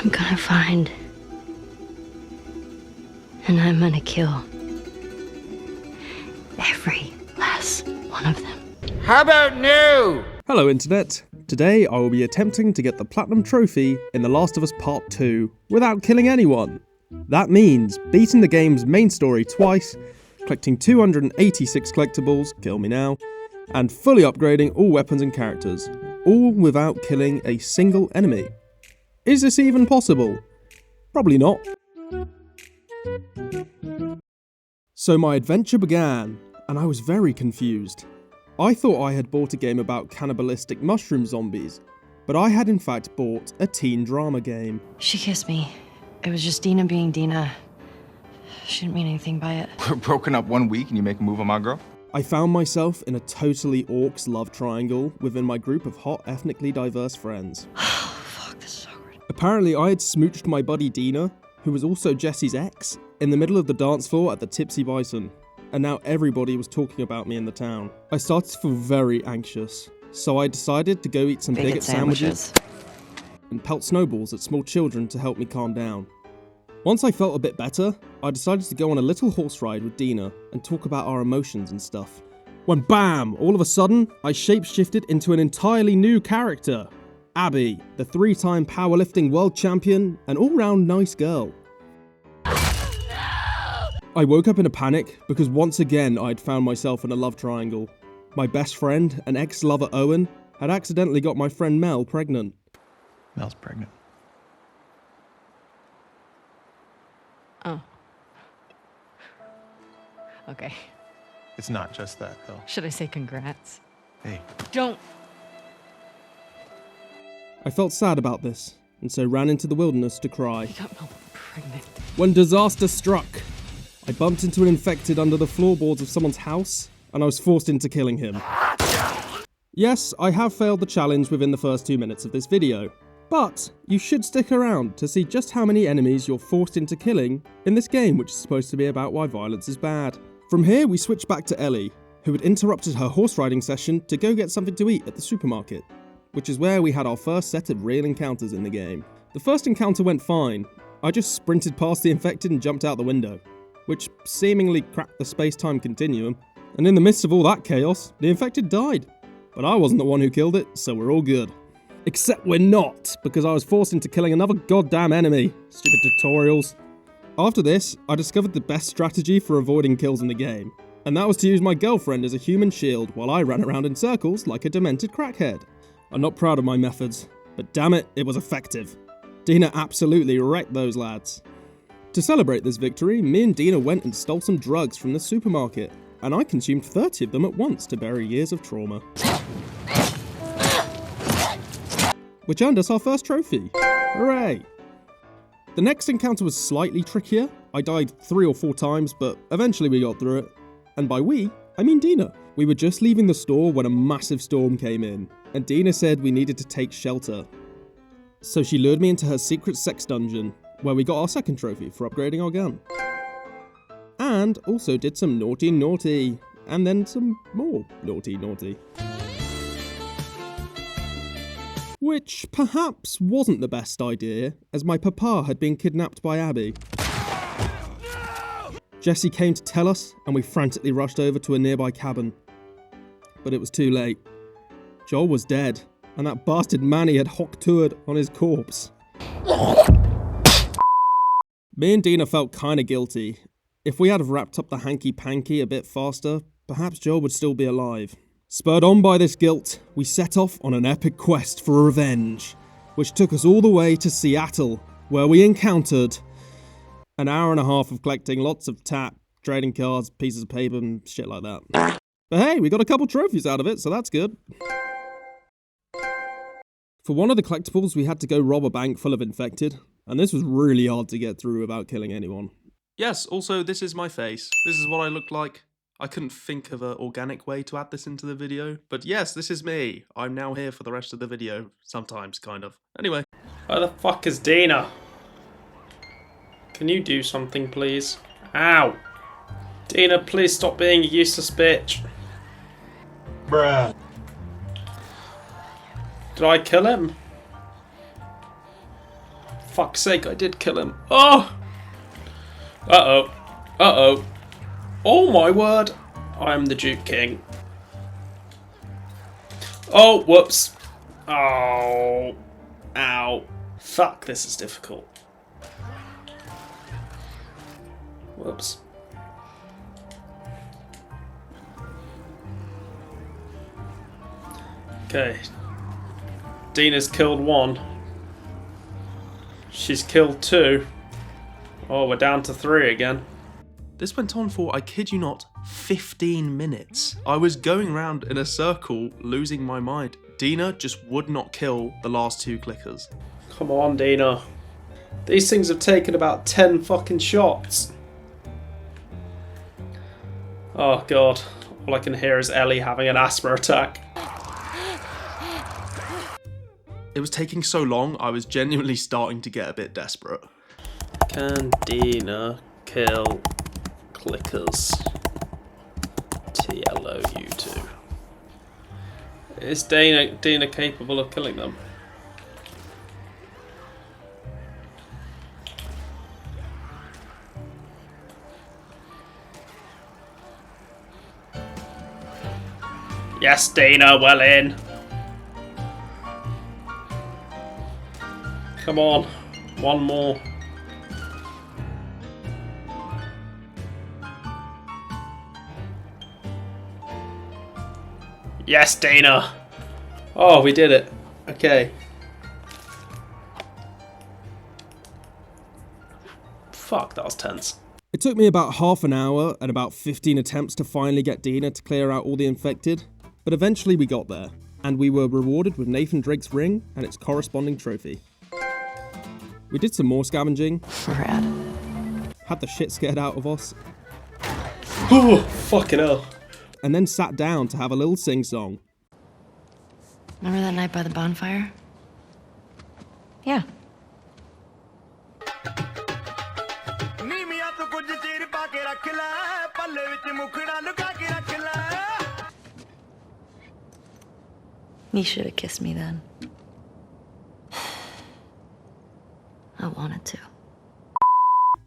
I'm gonna find. And I'm gonna kill every last one of them. How about new? Hello Internet. Today I will be attempting to get the Platinum Trophy in The Last of Us Part 2 without killing anyone. That means beating the game's main story twice, collecting 286 collectibles, kill me now, and fully upgrading all weapons and characters, all without killing a single enemy. Is this even possible? Probably not. So my adventure began, and I was very confused. I thought I had bought a game about cannibalistic mushroom zombies, but I had in fact bought a teen drama game. She kissed me. It was just Dina being Dina. She didn't mean anything by it. We're broken up 1 week and you make a move on my girl? I found myself in a totally orcs love triangle within my group of hot ethnically diverse friends. Oh, fuck, this is awkward. Apparently I had smooched my buddy Dina, who was also Jesse's ex, in the middle of the dance floor at the Tipsy Bison, and now everybody was talking about me in the town. I started to feel very anxious, so I decided to go eat some bigot sandwiches and pelt snowballs at small children to help me calm down. Once I felt a bit better, I decided to go on a little horse ride with Dina and talk about our emotions and stuff. When bam, all of a sudden, I shapeshifted into an entirely new character. Abby, the 3-time powerlifting world champion and all-round nice girl. I woke up in a panic because once again I had found myself in a love triangle. My best friend and ex-lover Owen had accidentally got my friend Mel pregnant. Mel's pregnant. Oh. Okay. It's not just that, though. Should I say congrats? Hey. Don't. I felt sad about this, and so ran into the wilderness to cry. You got Mel pregnant. When disaster struck, I bumped into an infected under the floorboards of someone's house, and I was forced into killing him. Yes, I have failed the challenge within the first 2 minutes of this video, but you should stick around to see just how many enemies you're forced into killing in this game, which is supposed to be about why violence is bad. From here, we switch back to Ellie, who had interrupted her horse riding session to go get something to eat at the supermarket, which is where we had our first set of real encounters in the game. The first encounter went fine. I just sprinted past the infected and jumped out the window, which seemingly cracked the space-time continuum, and in the midst of all that chaos, the infected died. But I wasn't the one who killed it, so we're all good. Except we're not, because I was forced into killing another goddamn enemy. Stupid tutorials. After this, I discovered the best strategy for avoiding kills in the game, and that was to use my girlfriend as a human shield while I ran around in circles like a demented crackhead. I'm not proud of my methods, but damn it, it was effective. Dina absolutely wrecked those lads. To celebrate this victory, me and Dina went and stole some drugs from the supermarket, and I consumed 30 of them at once to bury years of trauma. Which earned us our first trophy. Hooray! The next encounter was slightly trickier. I died 3 or 4 times, but eventually we got through it. And by we, I mean Dina. We were just leaving the store when a massive storm came in, and Dina said we needed to take shelter. So she lured me into her secret sex dungeon, where we got our second trophy for upgrading our gun. And also did some naughty, and then some more naughty. Which perhaps wasn't the best idea, as my papa had been kidnapped by Abby. Jesse came to tell us, and we frantically rushed over to a nearby cabin. But it was too late. Joel was dead, and that bastard Manny had hawk-toured on his corpse. Me and Dina felt kinda guilty. If we had have wrapped up the hanky-panky a bit faster, perhaps Joel would still be alive. Spurred on by this guilt, we set off on an epic quest for revenge, which took us all the way to Seattle, where we encountered an hour and a half of collecting lots of tap, trading cards, pieces of paper and shit like that. But hey, we got a couple trophies out of it, so that's good. For one of the collectibles, we had to go rob a bank full of infected, and this was really hard to get through without killing anyone. Yes, also this is my face. This is what I look like. I couldn't think of an organic way to add this into the video, but yes, this is me. I'm now here for the rest of the video, sometimes, kind of. Anyway. Where the fuck is Dina? Can you do something, please? Ow! Dina, please stop being a useless bitch. Bruh. Did I kill him? Fuck's sake, I did kill him. Oh! Uh-oh. Uh-oh. Oh my word. I am the Duke King. Oh, whoops. Oh. Ow. Fuck, this is difficult. Whoops. Okay. Dina's killed 1. She's killed 2. Oh, we're down to 3 again. This went on for, I kid you not, 15 minutes. I was going round in a circle, losing my mind. Dina just would not kill the last 2 clickers. Come on, Dina. These things have taken about 10 fucking shots. Oh god. All I can hear is Ellie having an asthma attack. It was taking so long, I was genuinely starting to get a bit desperate. Can Dina kill clickers? TLO you two. Is Dina capable of killing them? Yes, Dina, well in. Come on, 1 more. Yes, Dana! Oh, we did it. Okay. Fuck, that was tense. It took me about half an hour and about 15 attempts to finally get Dina to clear out all the infected, but eventually we got there, and we were rewarded with Nathan Drake's ring and its corresponding trophy. We did some more scavenging, Rad. had the shit scared out of us, Oh, fucking hell. and then sat down to have a little sing-song. Remember that night by the bonfire? Yeah. You should have kissed me then. I wanted to.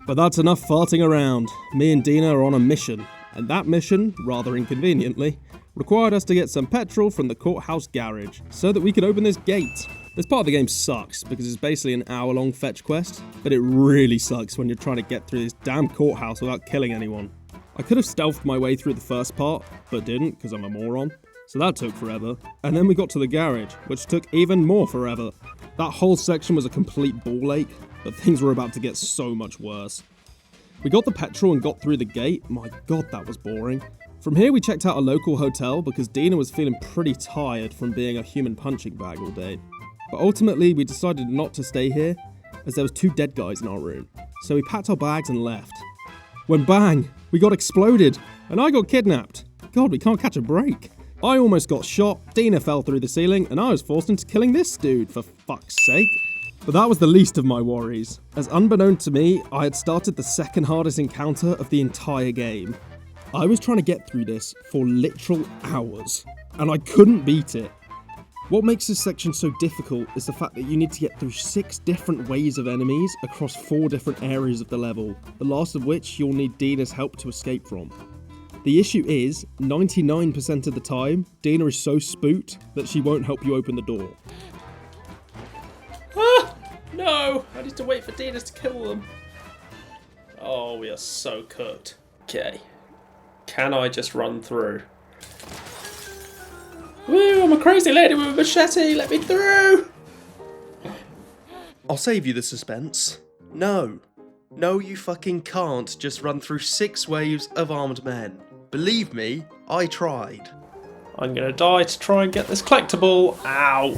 But that's enough farting around. Me and Dina are on a mission, and that mission, rather inconveniently, required us to get some petrol from the courthouse garage so that we could open this gate. This part of the game sucks because it's basically an hour-long fetch quest, but it really sucks when you're trying to get through this damn courthouse without killing anyone. I could have stealthed my way through the first part, but didn't because I'm a moron, so that took forever. And then we got to the garage, which took even more forever. That whole section was a complete ball ache, but things were about to get so much worse. We got the petrol and got through the gate. My god, that was boring. From here we checked out a local hotel because Dina was feeling pretty tired from being a human punching bag all day. But ultimately we decided not to stay here as there was 2 dead guys in our room. So we packed our bags and left. When bang, we got exploded and I got kidnapped. God, we can't catch a break. I almost got shot, Dina fell through the ceiling, and I was forced into killing this dude, for fuck's sake. But that was the least of my worries, as unbeknown to me, I had started the second hardest encounter of the entire game. I was trying to get through this for literal hours, and I couldn't beat it. What makes this section so difficult is the fact that you need to get through 6 different waves of enemies across 4 different areas of the level, the last of which you'll need Dina's help to escape from. The issue is, 99% of the time, Dina is so spooked that she won't help you open the door. Ah! No! I need to wait for Dina to kill them. Oh, we are so cooked. Okay. Can I just run through? Woo! I'm a crazy lady with a machete! Let me through! I'll save you the suspense. No. No, you fucking can't just run through 6 waves of armed men. Believe me, I tried. I'm gonna die to try and get this collectible. Ow!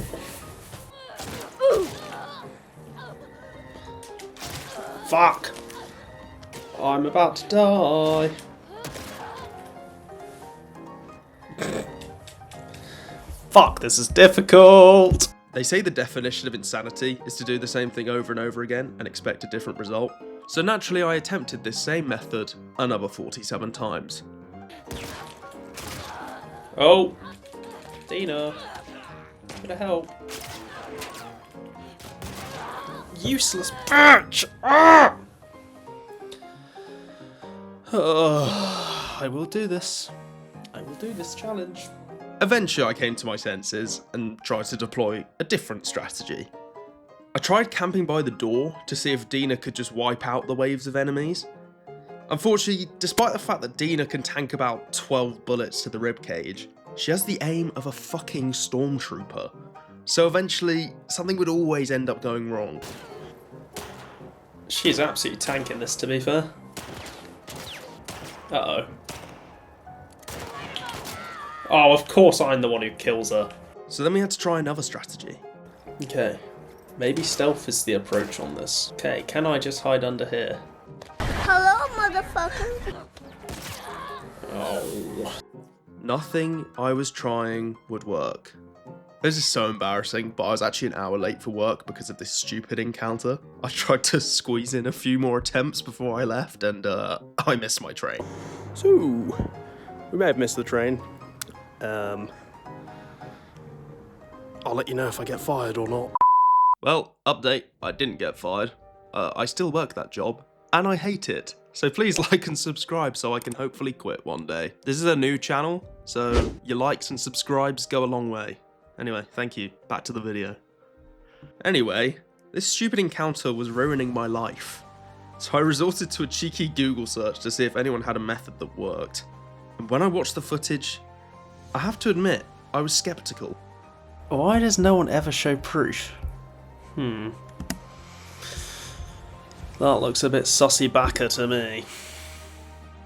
Fuck! I'm about to die. Fuck, this is difficult! They say the definition of insanity is to do the same thing over and over again and expect a different result. So naturally I attempted this same method another 47 times. Oh! Dina! Gonna help. useless bitch! Ah! I will do this. I will do this challenge. Eventually I came to my senses and tried to deploy a different strategy. I tried camping by the door to see if Dina could just wipe out the waves of enemies. Unfortunately, despite the fact that Dina can tank about 12 bullets to the ribcage, she has the aim of a fucking stormtrooper. So eventually, something would always end up going wrong. She's absolutely tanking this, to be fair. Uh-oh. Oh, of course I'm the one who kills her. So then we had to try another strategy. Okay, maybe stealth is the approach on this. Okay, can I just hide under here? Hello, motherfucker. Oh. Nothing I was trying would work. This is so embarrassing, but I was actually an hour late for work because of this stupid encounter. I tried to squeeze in a few more attempts before I left, and I missed my train. So, we may have missed the train. I'll let you know if I get fired or not. Well, update, I didn't get fired. I still work that job, and I hate it. So please like and subscribe so I can hopefully quit one day. This is a new channel, so your likes and subscribes go a long way. Anyway, thank you. Back to the video. Anyway, this stupid encounter was ruining my life. So I resorted to a cheeky Google search to see if anyone had a method that worked. And when I watched the footage, I have to admit, I was skeptical. Why does no one ever show proof? That looks a bit sussy-backer to me.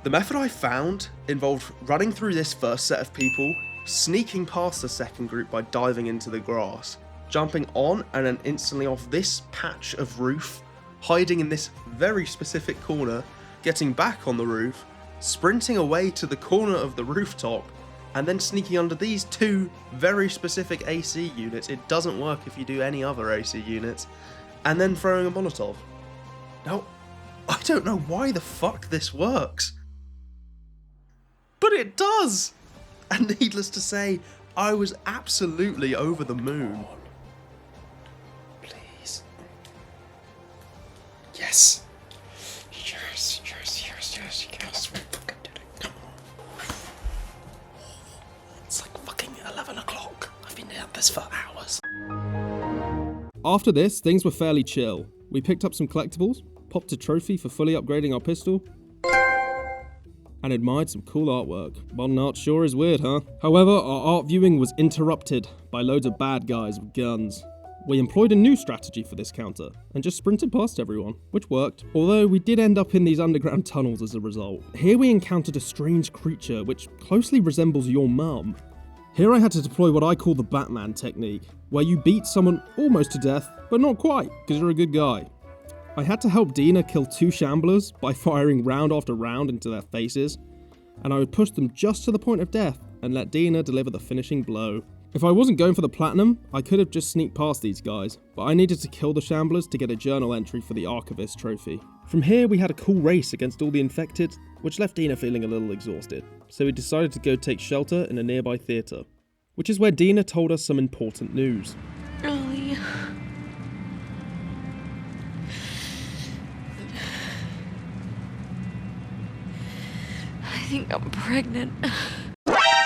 The method I found involved running through this first set of people, sneaking past the second group by diving into the grass, jumping on and then instantly off this patch of roof, hiding in this very specific corner, getting back on the roof, sprinting away to the corner of the rooftop, and then sneaking under these two very specific AC units. It doesn't work if you do any other AC units, and then throwing a Molotov. Now, I don't know why the fuck this works, but it does! And needless to say, I was absolutely over the moon. Please. Yes. Yes, yes, yes, yes, yes. We fucking did it. Come on. It's like fucking 11 o'clock. I've been at this for hours. After this, things were fairly chill. We picked up some collectibles, popped a trophy for fully upgrading our pistol, and admired some cool artwork. Modern art sure is weird, huh? However, our art viewing was interrupted by loads of bad guys with guns. We employed a new strategy for this counter, and just sprinted past everyone, which worked, although we did end up in these underground tunnels as a result. Here we encountered a strange creature which closely resembles your mum. Here I had to deploy what I call the Batman technique, where you beat someone almost to death, but not quite, because you're a good guy. I had to help Dina kill two shamblers by firing round after round into their faces, and I would push them just to the point of death and let Dina deliver the finishing blow. If I wasn't going for the platinum, I could have just sneaked past these guys, but I needed to kill the shamblers to get a journal entry for the Archivist trophy. From here we had a cool race against all the infected, which left Dina feeling a little exhausted, so we decided to go take shelter in a nearby theatre, which is where Dina told us some important news. Really? I think I'm pregnant.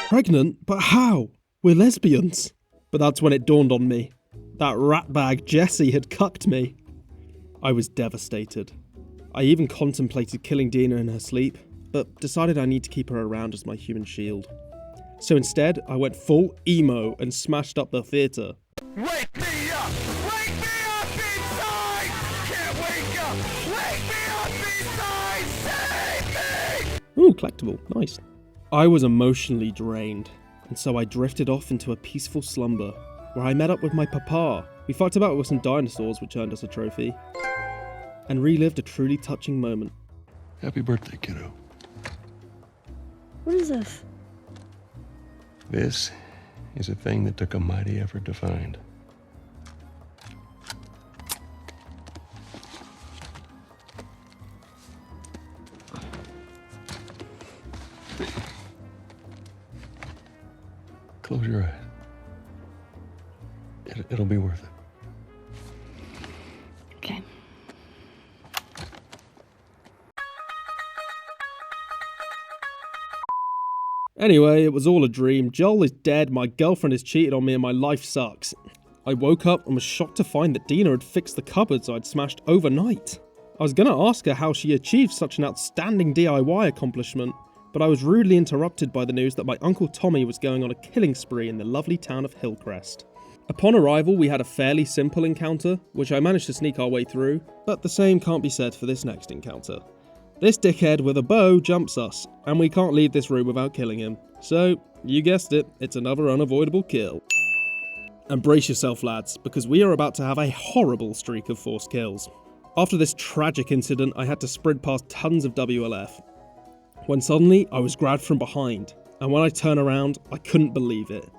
Pregnant? But how? We're lesbians. But that's when it dawned on me. That ratbag Jessie had cucked me. I was devastated. I even contemplated killing Dina in her sleep, but decided I need to keep her around as my human shield. So instead, I went full emo and smashed up the theatre. Wake me up! Wake me up inside! Can't wake up! Wake me up inside! Save me! Ooh, collectible. Nice. I was emotionally drained, and so I drifted off into a peaceful slumber, where I met up with my papa. We fucked about with some dinosaurs, which earned us a trophy, and relived a truly touching moment. Happy birthday, kiddo. What is this? This is a thing that took a mighty effort to find. Close your eyes. It'll be worth it. Okay. Anyway, it was all a dream. Joel is dead, my girlfriend has cheated on me, and my life sucks. I woke up and was shocked to find that Dina had fixed the cupboards I'd smashed overnight. I was gonna ask her how she achieved such an outstanding DIY accomplishment, but I was rudely interrupted by the news that my Uncle Tommy was going on a killing spree in the lovely town of Hillcrest. Upon arrival, we had a fairly simple encounter, which I managed to sneak our way through, but the same can't be said for this next encounter. This dickhead with a bow jumps us, and we can't leave this room without killing him. So, you guessed it, it's another unavoidable kill. And brace yourself, lads, because we are about to have a horrible streak of forced kills. After this tragic incident, I had to sprint past tons of WLF, when suddenly I was grabbed from behind, and when I turned around, I couldn't believe it.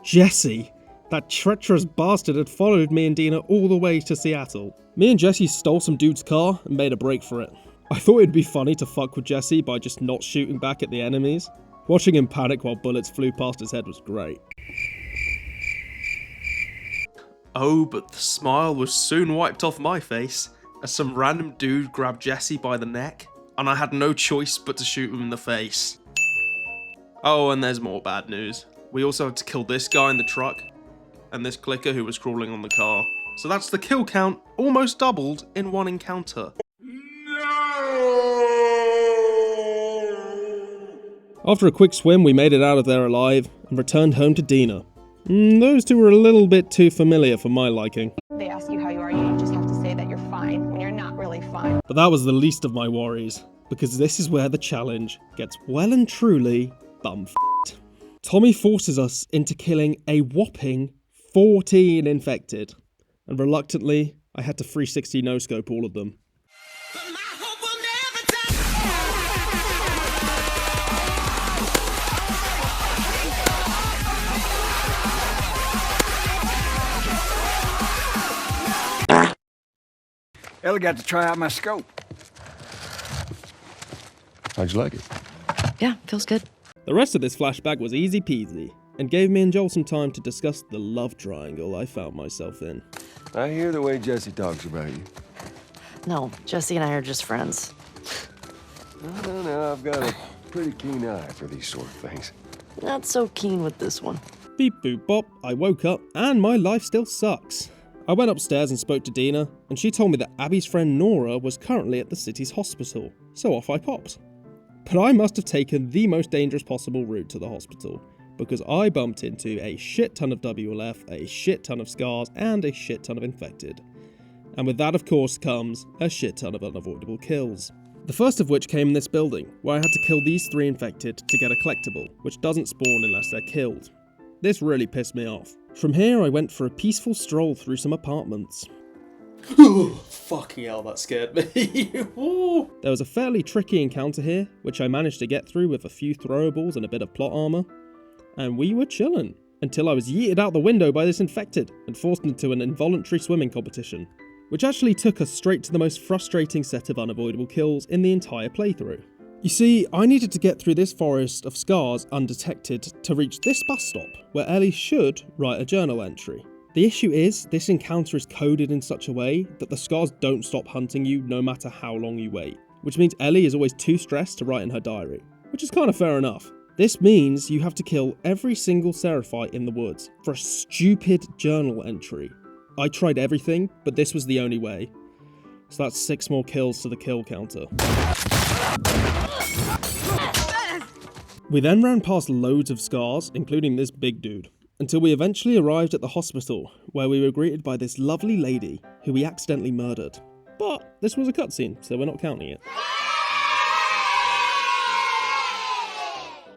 Jesse! That treacherous bastard had followed me and Dina all the way to Seattle. Me and Jesse stole some dude's car and made a break for it. I thought it'd be funny to fuck with Jesse by just not shooting back at the enemies. Watching him panic while bullets flew past his head was great. Oh, but the smile was soon wiped off my face as some random dude grabbed Jesse by the neck, and I had no choice but to shoot him in the face. Oh, and there's more bad news. We also had to kill this guy in the truck, and this clicker who was crawling on the car. So that's the kill count, almost doubled in one encounter. After a quick swim, we made it out of there alive and returned home to Dina. Those two were a little bit too familiar for my liking. They ask you how you are, you just have to say that you're fine when you're not really fine. But that was the least of my worries, because this is where the challenge gets well and truly bum-f***ed. Tommy forces us into killing a whopping 14 infected, and reluctantly, I had to 360 no-scope all of them. Ellie got to try out my scope. How'd you like it? Yeah, feels good. The rest of this flashback was easy peasy, and gave me and Joel some time to discuss the love triangle I found myself in. I hear the way Jesse talks about you. No, Jesse and I are just friends. No, I've got a pretty keen eye for these sort of things. Not so keen with this one. Beep boop bop, I woke up, and my life still sucks. I went upstairs and spoke to Dina, and she told me that Abby's friend Nora was currently at the city's hospital, so off I popped. But I must have taken the most dangerous possible route to the hospital, because I bumped into a shit ton of WLF, a shit ton of scars, and a shit ton of infected. And with that, of course, comes a shit ton of unavoidable kills. The first of which came in this building, where I had to kill these 3 infected to get a collectible, which doesn't spawn unless they're killed. This really pissed me off. From here, I went for a peaceful stroll through some apartments. Fucking hell, that scared me. There was a fairly tricky encounter here, which I managed to get through with a few throwables and a bit of plot armor. And we were chillin', until I was yeeted out the window by this infected and forced into an involuntary swimming competition, which actually took us straight to the most frustrating set of unavoidable kills in the entire playthrough. You see, I needed to get through this forest of scars undetected to reach this bus stop, where Ellie should write a journal entry. The issue is, this encounter is coded in such a way that the scars don't stop hunting you no matter how long you wait, which means Ellie is always too stressed to write in her diary, which is kind of fair enough. This means you have to kill every single Seraphite in the woods for a stupid journal entry. I tried everything, but this was the only way. So that's 6 more kills to the kill counter. We then ran past loads of scars, including this big dude, until we eventually arrived at the hospital, where we were greeted by this lovely lady who we accidentally murdered. But this was a cutscene, so we're not counting it.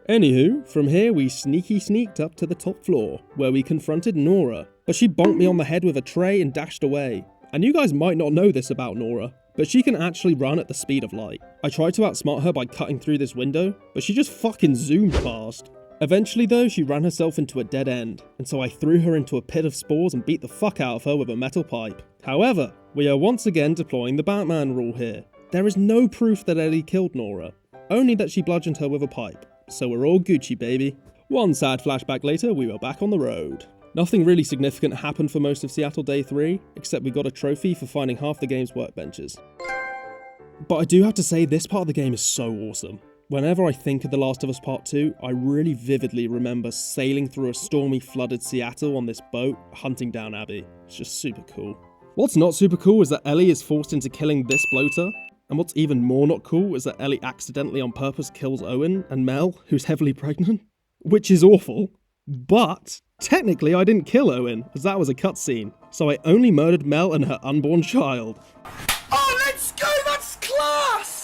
Anywho, from here we sneaked up to the top floor, where we confronted Nora, but she bonked me on the head with a tray and dashed away. And you guys might not know this about Nora, but she can actually run at the speed of light. I tried to outsmart her by cutting through this window, but she just fucking zoomed past. Eventually though, she ran herself into a dead end, and so I threw her into a pit of spores and beat the fuck out of her with a metal pipe. However, we are once again deploying the Batman rule here. There is no proof that Ellie killed Nora, only that she bludgeoned her with a pipe, so we're all Gucci baby. One sad flashback later, we were back on the road. Nothing really significant happened for most of Seattle Day 3, except we got a trophy for finding half the game's workbenches. But I do have to say, this part of the game is so awesome. Whenever I think of The Last of Us Part 2, I really vividly remember sailing through a stormy, flooded Seattle on this boat, hunting down Abby. It's just super cool. What's not super cool is that Ellie is forced into killing this bloater, and what's even more not cool is that Ellie accidentally on purpose kills Owen and Mel, who's heavily pregnant, which is awful. But technically I didn't kill Owen, as that was a cutscene, so I only murdered Mel and her unborn child. Oh, let's go! That's class!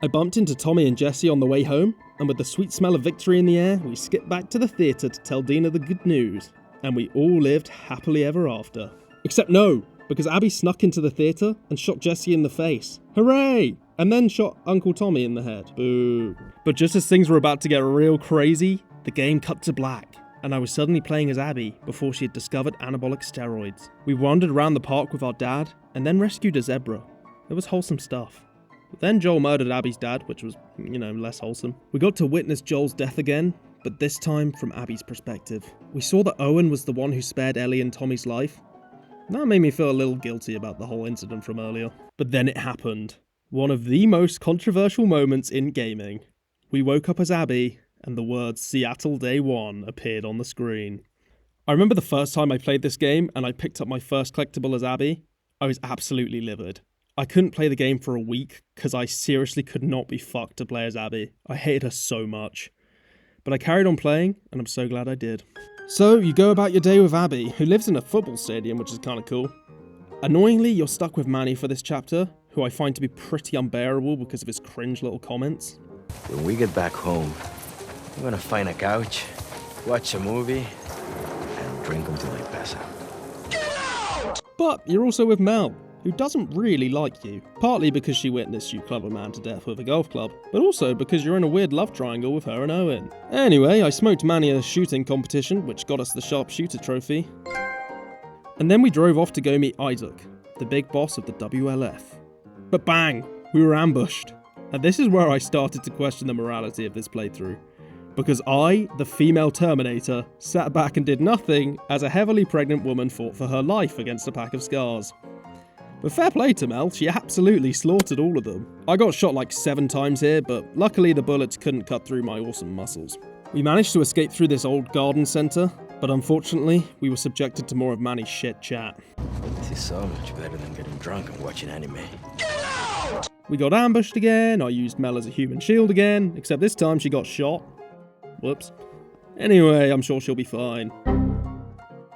I bumped into Tommy and Jesse on the way home, and with the sweet smell of victory in the air, we skipped back to the theatre to tell Dina the good news. And we all lived happily ever after. Except no, because Abby snuck into the theatre and shot Jesse in the face. Hooray! And then shot Uncle Tommy in the head. Boo. But just as things were about to get real crazy, the game cut to black, and I was suddenly playing as Abby before she had discovered anabolic steroids. We wandered around the park with our dad, and then rescued a zebra. It was wholesome stuff. But then Joel murdered Abby's dad, which was, less wholesome. We got to witness Joel's death again, but this time from Abby's perspective. We saw that Owen was the one who spared Ellie and Tommy's life. That made me feel a little guilty about the whole incident from earlier. But then it happened. One of the most controversial moments in gaming. We woke up as Abby, and the words Seattle Day 1 appeared on the screen. I remember the first time I played this game, and I picked up my first collectible as Abby. I was absolutely livid. I couldn't play the game for a week, because I seriously could not be fucked to play as Abby. I hated her so much. But I carried on playing, and I'm so glad I did. So, you go about your day with Abby, who lives in a football stadium, which is kind of cool. Annoyingly, you're stuck with Manny for this chapter, who I find to be pretty unbearable because of his cringe little comments. When we get back home, we're gonna find a couch, watch a movie, and drink until I pass out. But you're also with Mel, who doesn't really like you, partly because she witnessed you club a man to death with a golf club, but also because you're in a weird love triangle with her and Owen. Anyway, I smoked Manny at a shooting competition, which got us the sharpshooter trophy. And then we drove off to go meet Isaac, the big boss of the WLF. But bang, we were ambushed. And this is where I started to question the morality of this playthrough. Because I, the female Terminator, sat back and did nothing as a heavily pregnant woman fought for her life against a pack of scars. But fair play to Mel, she absolutely slaughtered all of them. I got shot like 7 times here, but luckily the bullets couldn't cut through my awesome muscles. We managed to escape through this old garden centre, but unfortunately, we were subjected to more of Manny's shit chat. This is so much better than getting drunk and watching anime. We got ambushed again, I used Mel as a human shield again, except this time she got shot. Whoops. Anyway, I'm sure she'll be fine.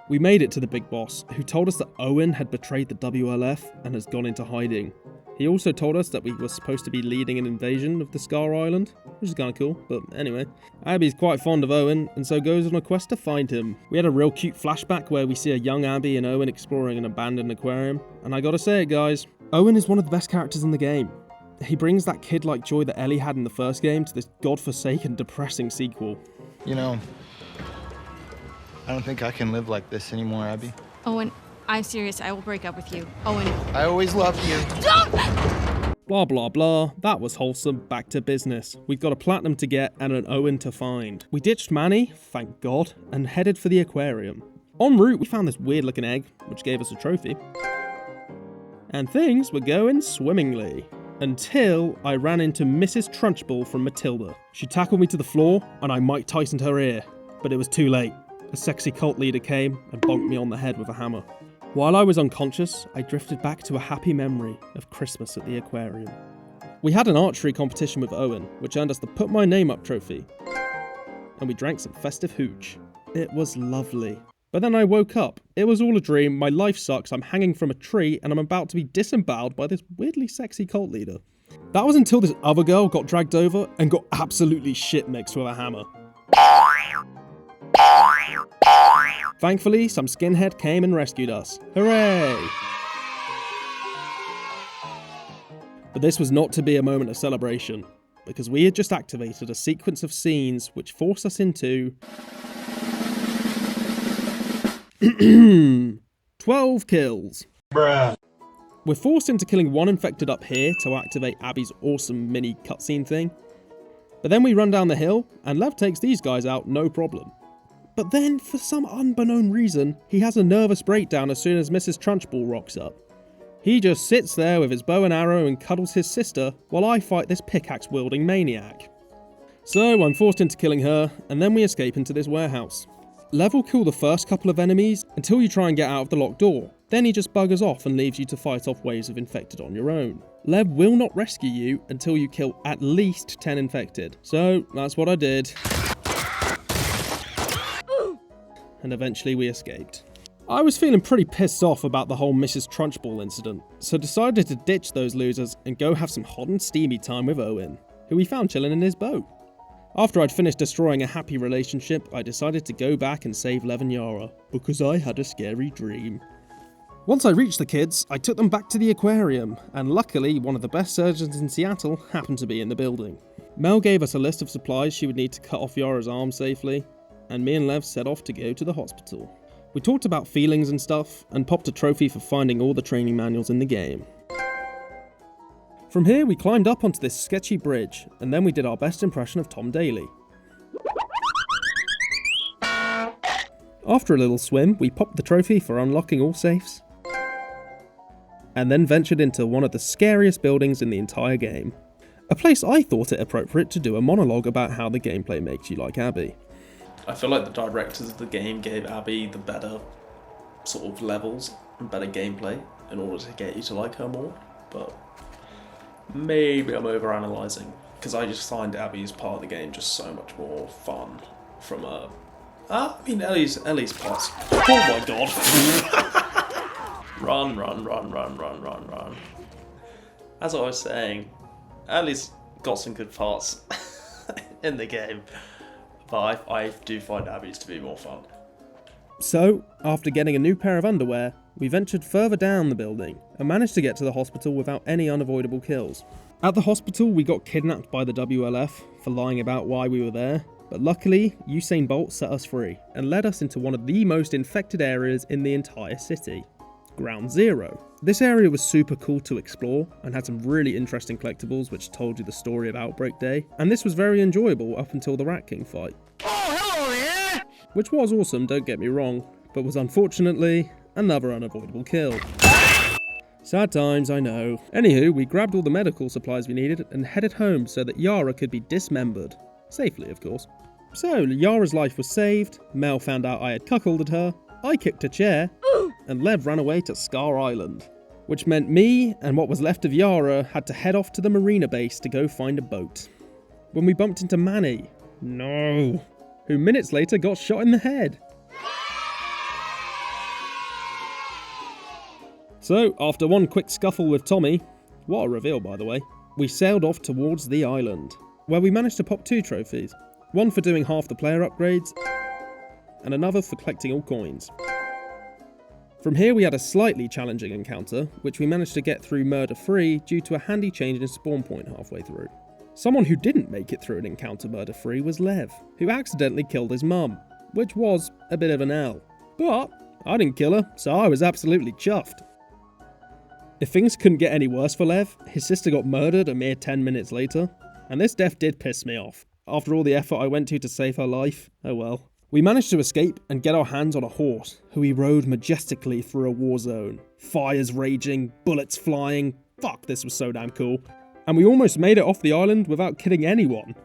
We made it to the big boss, who told us that Owen had betrayed the WLF and has gone into hiding. He also told us that we were supposed to be leading an invasion of the Scar Island, which is kind of cool, but anyway. Abby's quite fond of Owen, and so goes on a quest to find him. We had a real cute flashback where we see a young Abby and Owen exploring an abandoned aquarium, and I gotta say it guys, Owen is one of the best characters in the game. He brings that kid-like joy that Ellie had in the first game to this godforsaken, depressing sequel. You know, I don't think I can live like this anymore, Abby. Owen, I'm serious. I will break up with you. Owen. I always loved you. Don't! Blah blah blah, that was wholesome, back to business. We've got a platinum to get and an Owen to find. We ditched Manny, thank God, and headed for the aquarium. En route, we found this weird looking egg, which gave us a trophy. And things were going swimmingly. Until I ran into Mrs. Trunchbull from Matilda. She tackled me to the floor, and I Mike Tyson'd her ear. But it was too late. A sexy cult leader came and bonked me on the head with a hammer. While I was unconscious, I drifted back to a happy memory of Christmas at the aquarium. We had an archery competition with Owen, which earned us the Put My Name Up trophy. And we drank some festive hooch. It was lovely. But then I woke up. It was all a dream, my life sucks, I'm hanging from a tree, and I'm about to be disemboweled by this weirdly sexy cult leader. That was until this other girl got dragged over and got absolutely shit mixed with a hammer. Thankfully, some skinhead came and rescued us. Hooray! But this was not to be a moment of celebration, because we had just activated a sequence of scenes which forced us into 12 kills. Bruh. We're forced into killing one infected up here to activate Abby's awesome mini cutscene thing. But then we run down the hill, and Lev takes these guys out no problem. But then, for some unbeknown reason, he has a nervous breakdown as soon as Mrs. Trunchbull rocks up. He just sits there with his bow and arrow and cuddles his sister while I fight this pickaxe-wielding maniac. So I'm forced into killing her, and then we escape into this warehouse. Lev will kill the first couple of enemies until you try and get out of the locked door. Then he just buggers off and leaves you to fight off waves of infected on your own. Lev will not rescue you until you kill at least 10 infected. So that's what I did. And eventually we escaped. I was feeling pretty pissed off about the whole Mrs. Trunchbull incident, so decided to ditch those losers and go have some hot and steamy time with Owen, who we found chilling in his boat. After I'd finished destroying a happy relationship, I decided to go back and save Lev and Yara, because I had a scary dream. Once I reached the kids, I took them back to the aquarium, and luckily one of the best surgeons in Seattle happened to be in the building. Mel gave us a list of supplies she would need to cut off Yara's arm safely, and me and Lev set off to go to the hospital. We talked about feelings and stuff, and popped a trophy for finding all the training manuals in the game. From here we climbed up onto this sketchy bridge, and then we did our best impression of Tom Daly. After a little swim, we popped the trophy for unlocking all safes, and then ventured into one of the scariest buildings in the entire game. A place I thought it appropriate to do a monologue about how the gameplay makes you like Abby. I feel like the directors of the game gave Abby the better sort of levels and better gameplay in order to get you to like her more, but maybe I'm overanalyzing, because I just find Abby's part of the game just so much more fun from a... Ellie's parts. Oh my god. Run. As I was saying, Ellie's got some good parts in the game, but I do find Abby's to be more fun. So, after getting a new pair of underwear, we ventured further down the building and managed to get to the hospital without any unavoidable kills. At the hospital, we got kidnapped by the WLF for lying about why we were there, but luckily, Usain Bolt set us free and led us into one of the most infected areas in the entire city, Ground Zero. This area was super cool to explore and had some really interesting collectibles which told you the story of Outbreak Day, and this was very enjoyable up until the Rat King fight. Oh, hello there! Which was awesome, don't get me wrong, but was unfortunately another unavoidable kill. Sad times, I know. Anywho, we grabbed all the medical supplies we needed and headed home so that Yara could be dismembered. Safely, of course. So, Yara's life was saved, Mel found out I had cuckolded her, I kicked a chair, and Lev ran away to Scar Island. Which meant me and what was left of Yara had to head off to the marina base to go find a boat. When we bumped into Manny, no, who minutes later got shot in the head. So, after one quick scuffle with Tommy, what a reveal by the way, we sailed off towards the island, where we managed to pop 2 trophies, one for doing half the player upgrades, and another for collecting all coins. From here we had a slightly challenging encounter, which we managed to get through murder-free due to a handy change in spawn point halfway through. Someone who didn't make it through an encounter murder-free was Lev, who accidentally killed his mum, which was a bit of an L. But I didn't kill her, so I was absolutely chuffed. If things couldn't get any worse for Lev, his sister got murdered a mere 10 minutes later, and this death did piss me off. After all the effort I went to save her life, oh well. We managed to escape and get our hands on a horse, who we rode majestically through a war zone. Fires raging, bullets flying, fuck, this was so damn cool. And we almost made it off the island without killing anyone.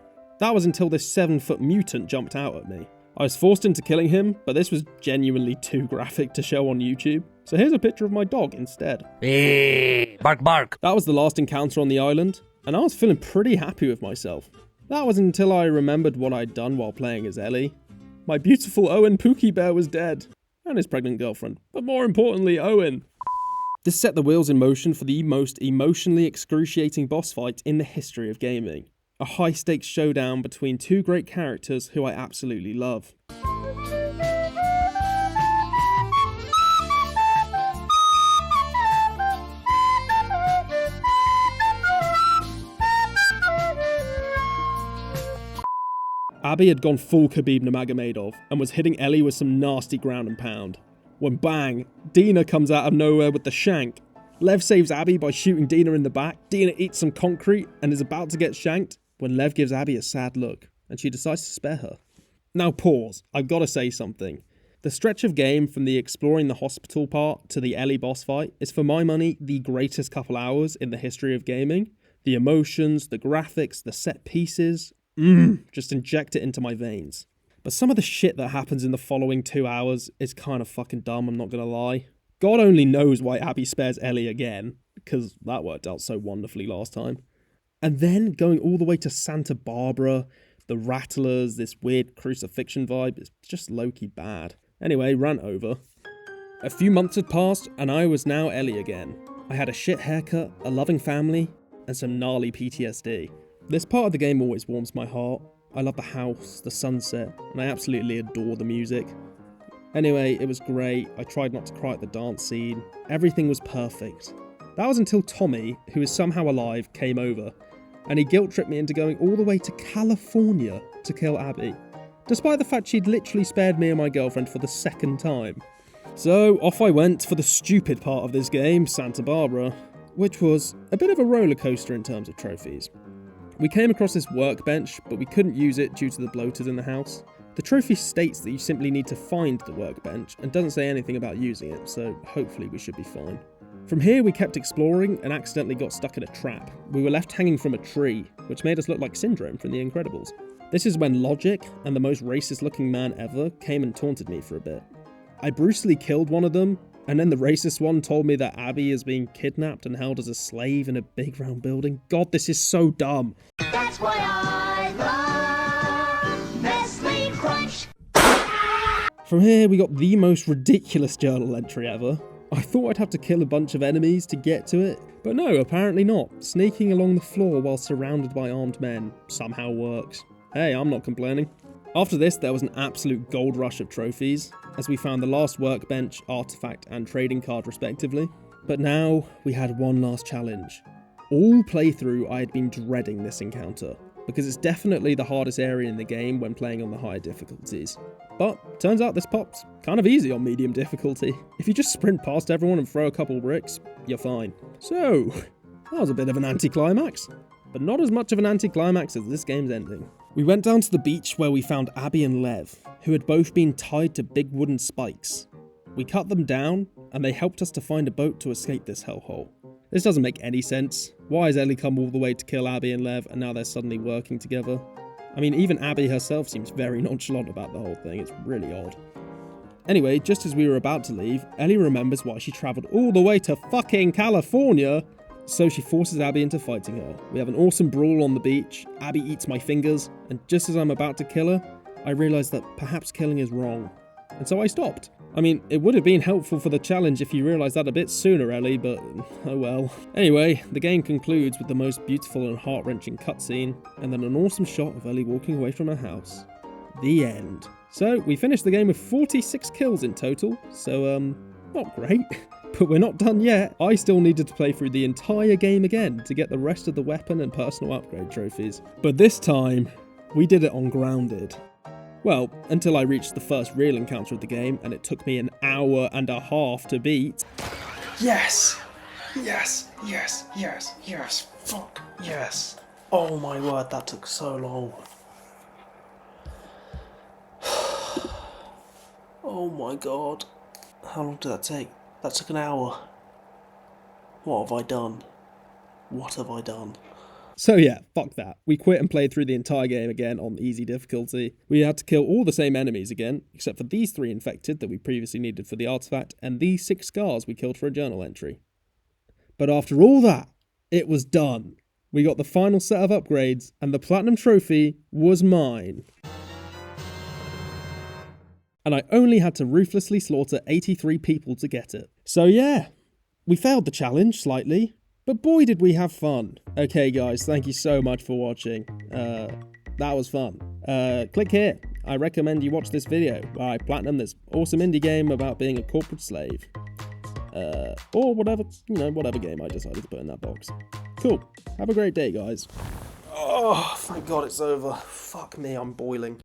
That was until this 7-foot mutant jumped out at me. I was forced into killing him, but this was genuinely too graphic to show on YouTube. So here's a picture of my dog instead. Bark, bark. That was the last encounter on the island, and I was feeling pretty happy with myself. That was until I remembered what I'd done while playing as Ellie. My beautiful Owen Pookie Bear was dead, and his pregnant girlfriend, but more importantly, Owen. This set the wheels in motion for the most emotionally excruciating boss fight in the history of gaming. A high-stakes showdown between 2 great characters who I absolutely love. Abby had gone full Khabib Nurmagomedov and was hitting Ellie with some nasty ground and pound. When bang, Dina comes out of nowhere with the shank. Lev saves Abby by shooting Dina in the back. Dina eats some concrete and is about to get shanked when Lev gives Abby a sad look and she decides to spare her. Now pause, I've got to say something. The stretch of game from the exploring the hospital part to the Ellie boss fight is for my money the greatest couple hours in the history of gaming. The emotions, the graphics, the set pieces, just inject it into my veins. But some of the shit that happens in the following 2 hours is kind of fucking dumb, I'm not gonna lie. God only knows why Abby spares Ellie again, because that worked out so wonderfully last time. And then going all the way to Santa Barbara, the Rattlers, this weird crucifixion vibe, it's just low-key bad. Anyway, rant over. A few months had passed, and I was now Ellie again. I had a shit haircut, a loving family, and some gnarly PTSD. This part of the game always warms my heart. I love the house, the sunset, and I absolutely adore the music. Anyway, it was great. I tried not to cry at the dance scene. Everything was perfect. That was until Tommy, who is somehow alive, came over, and he guilt-tripped me into going all the way to California to kill Abby, despite the fact she'd literally spared me and my girlfriend for the second time. So off I went for the stupid part of this game, Santa Barbara, which was a bit of a roller coaster in terms of trophies. We came across this workbench, but we couldn't use it due to the bloaters in the house. The trophy states that you simply need to find the workbench and doesn't say anything about using it, so hopefully we should be fine. From here we kept exploring and accidentally got stuck in a trap. We were left hanging from a tree, which made us look like Syndrome from The Incredibles. This is when Logic, and the most racist looking man ever, came and taunted me for a bit. I brutally killed one of them, and then the racist one told me that Abby is being kidnapped and held as a slave in a big round building. God, this is so dumb. That's why I love Nestle Crunch. From here, we got the most ridiculous journal entry ever. I thought I'd have to kill a bunch of enemies to get to it, but no, apparently not. Sneaking along the floor while surrounded by armed men somehow works. Hey, I'm not complaining. After this, there was an absolute gold rush of trophies, as we found the last workbench, artifact, and trading card respectively. But now, we had one last challenge. All playthrough, I had been dreading this encounter, because it's definitely the hardest area in the game when playing on the higher difficulties. But, turns out this pop's kind of easy on medium difficulty. If you just sprint past everyone and throw a couple bricks, you're fine. So, that was a bit of an anticlimax. But not as much of an anticlimax as this game's ending. We went down to the beach where we found Abby and Lev, who had both been tied to big wooden spikes. We cut them down, and they helped us to find a boat to escape this hellhole. This doesn't make any sense. Why has Ellie come all the way to kill Abby and Lev, and now they're suddenly working together? I mean, even Abby herself seems very nonchalant about the whole thing. It's really odd. Anyway, just as we were about to leave, Ellie remembers why she travelled all the way to fucking California. So she forces Abby into fighting her. We have an awesome brawl on the beach, Abby eats my fingers, and just as I'm about to kill her, I realise that perhaps killing is wrong. And so I stopped. I mean, it would have been helpful for the challenge if you realised that a bit sooner, Ellie, but oh well. Anyway, the game concludes with the most beautiful and heart-wrenching cutscene, and then an awesome shot of Ellie walking away from her house. The end. So, we finished the game with 46 kills in total, so not great. But we're not done yet. I still needed to play through the entire game again to get the rest of the weapon and personal upgrade trophies. But this time, we did it on Grounded. Well, until I reached the first real encounter of the game, and it took me an hour and a half to beat. Yes! Yes! Yes! Yes! Yes! Fuck! Yes! Oh my word, that took so long. Oh my god. How long did that take? That took an hour. What have I done? What have I done? So yeah, fuck that. We quit and played through the entire game again on easy difficulty. We had to kill all the same enemies again, except for these 3 infected that we previously needed for the artifact, and these 6 scars we killed for a journal entry. But after all that, it was done. We got the final set of upgrades, and the platinum trophy was mine. And I only had to ruthlessly slaughter 83 people to get it. So yeah, we failed the challenge slightly, but boy did we have fun. Okay guys, thank you so much for watching. That was fun. Click here. I recommend you watch this video where I platinum this awesome indie game about being a corporate slave. Or whatever, whatever game I decided to put in that box. Cool. Have a great day, guys. Oh, thank God it's over. Fuck me, I'm boiling.